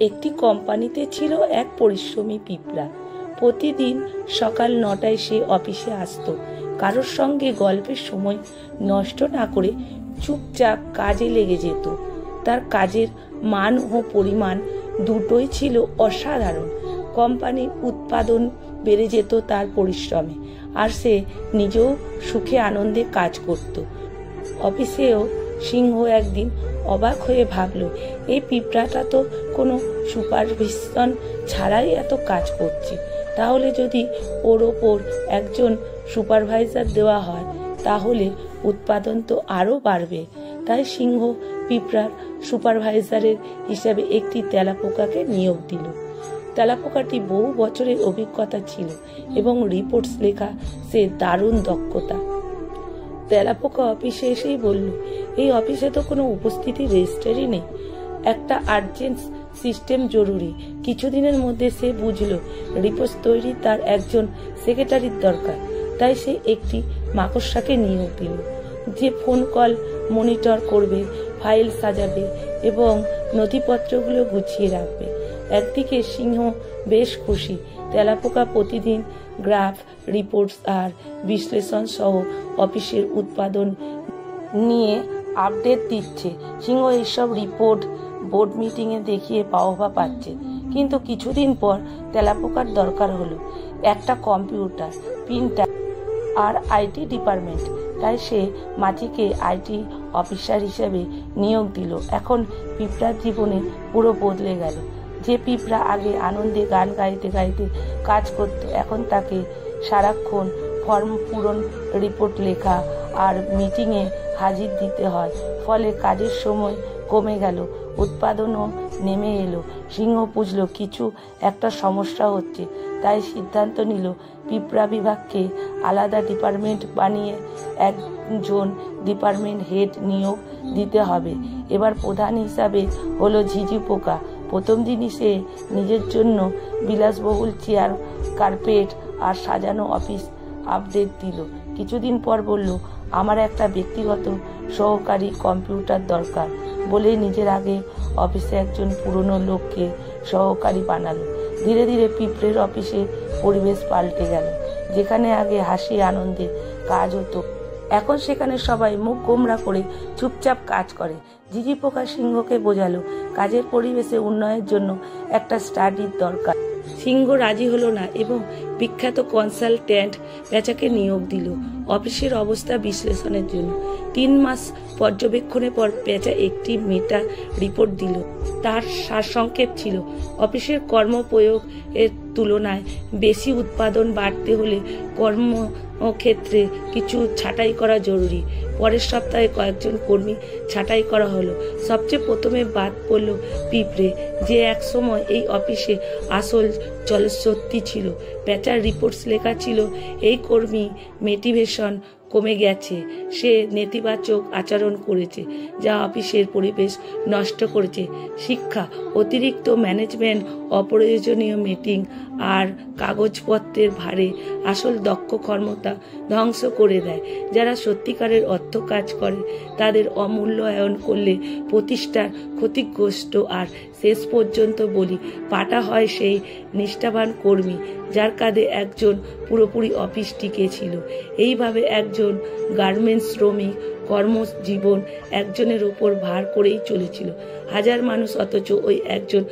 একটি কোম্পানিতে ছিল এক পরিশ্রমী পিঁপড়া। প্রতিদিন সকাল ৯টায় সে অফিসে আসতো। কারোর সঙ্গে গল্পের সময় নষ্ট না করে চুপচাপ কাজে লেগে যেত। তার কাজের মান ও পরিমাণ দুটোই ছিল অসাধারণ। কোম্পানির উৎপাদন বেড়ে যেত তার পরিশ্রমে, আর সে নিজেও সুখে আনন্দে কাজ করত। অফিসেও সিংহ একদিন অবাক হয়ে ভাবল, এই পিঁপড়াটা তো কোনো সুপারভিশন ছাড়াই এত কাজ করছে। তাহলে যদি ওর ওপর একজন সুপারভাইজার দেওয়া হয় তাহলে উৎপাদন তো আরও বাড়বে। তাই সিংহ পিঁপড়ার সুপারভাইজারের হিসাবে একটি তেলাপোকাকে নিয়োগ দিল। তেলাপোকাটি বহু বছরের অভিজ্ঞতা ছিল এবং রিপোর্টস লেখা সে দারুণ দক্ষতা। তেলাপোকা অফিসে এসেই বলল, এই অফিসে তো কোনো উপস্থিতি রেজিস্টারই নেই। একটা আর্জেন্ট সিস্টেম জরুরি। কিছুদিনের মধ্যে সে বুঝল রিপোর্ট তৈরি তার একজন সেক্রেটারির দরকার। তাই সে একটি মাকড়সাকে নিয়োগ দিল, যে ফোন কল মনিটর করবে, ফাইল সাজাবে এবং নথিপত্রগুলো গুছিয়ে রাখবে। একদিকে সিংহ বেশ খুশি। তেলাপোকা প্রতিদিন গ্রাফ, রিপোর্টস আর বিশ্লেষণ সহ অফিসের উৎপাদন নিয়ে আপডেট দিচ্ছে। সিংহ এইসব রিপোর্ট বোর্ড মিটিংয়ে দেখিয়ে বাহবা পাচ্ছে। কিন্তু কিছুদিন পর তেলাপোকার দরকার হলো একটা কম্পিউটার, প্রিন্টার আর আইটি ডিপার্টমেন্ট। তাই সে মাছিকে আইটি অফিসার হিসেবে নিয়োগ দিল। এখন পিঁপড়ার জীবনে পুরো বদলে গেল। যে পিঁপড়া আগে আনন্দে গান গাইতে গাইতে কাজ করত, এখন তাকে সারাক্ষণ ফর্ম পূরণ, রিপোর্ট লেখা আর মিটিংয়ে হাজির দিতে হয়। ফলে কাজের সময় কমে গেল, উৎপাদনও নেমে এলো। সিংহ বুঝল কিছু একটা সমস্যা হচ্ছে। তাই সিদ্ধান্ত নিল পিঁপড়া বিভাগকে আলাদা ডিপার্টমেন্ট বানিয়ে একজন ডিপার্টমেন্ট হেড নিয়োগ দিতে হবে। এবার প্রধান হিসাবে হলো ঝিঝি পোকা। প্রথম দিনই সে নিজের জন্য বিলাসবহুল চেয়ার, কার্পেট আর সাজানো অফিস আপডেট দিল। কিছুদিন পর বলল, আমার একটা ব্যক্তিগত সহকারী কম্পিউটার দরকার বলে নিজের আগে অফিসে একজন পুরনো লোককে সহকারী বানালো। ধীরে ধীরে পিঁপড়ের অফিসে পরিবেশ পাল্টে গেল। যেখানে আগে হাসি আনন্দে কাজ হতো, এখন সেখানে সবাই মুখ গোমরা করে চুপচাপ কাজ করে। ঝিঝি পোকা সিংহকে বোঝালো কাজের পরিবেশে উন্নয়নের জন্য একটা স্টাডির দরকার। সিংহ রাজি হলো না এবং বিখ্যাত কনসালট্যান্ট পেঁচাকে নিয়োগ দিল অফিসের অবস্থা বিশ্লেষণের জন্য। 3 মাস পর্যবেক্ষণের পর পেঁচা একটি মেটা রিপোর্ট দিল। তার সারসংক্ষেপ ছিল, অফিসের কর্মপ্রয়োগ এর তুলনায় বেশি উৎপাদন বাড়তে হলে কর্মক্ষেত্রে কিছু ছাঁটাই করা জরুরি। পরের সপ্তাহে কয়েকজন কর্মী ছাঁটাই করা হলো। সবচেয়ে প্রথমে বাদ পড়ল পিঁপড়ে, যে এক সময় এই অফিসে আসল জলসত্যি ছিল। পেঁচার রিপোর্টস লেখা ছিল, এই কর্মী মোটিভেশন কমে গেছে, সে নেতিবাচক আচরণ করেছে যা অফিসের পরিবেশ নষ্ট করেছে। শিক্ষা, অতিরিক্ত ম্যানেজমেন্ট, অপ্রয়োজনীয় মিটিং আর কাগজপত্রের ভারে আসল দক্ষ ক্ষমতা ধ্বংস করে দেয়। যারা সত্যিকারের অর্থ কাজ করে তাদের অমূল্যায়ন করলে প্রতিষ্ঠার ক্ষতিগ্রস্ত আর শেষ পর্যন্ত বলি পাটা হয় সেই নিষ্ঠাবান কর্মী যার কাঁধে একজন পুরোপুরি অফিস টিকে ছিল। এইভাবে একজন গার্মেন্টস শ্রমিক কর্মজীবন একজনের ওপর ভার করেই চলেছিল। হাজার মানুষ, অথচ ওই একজন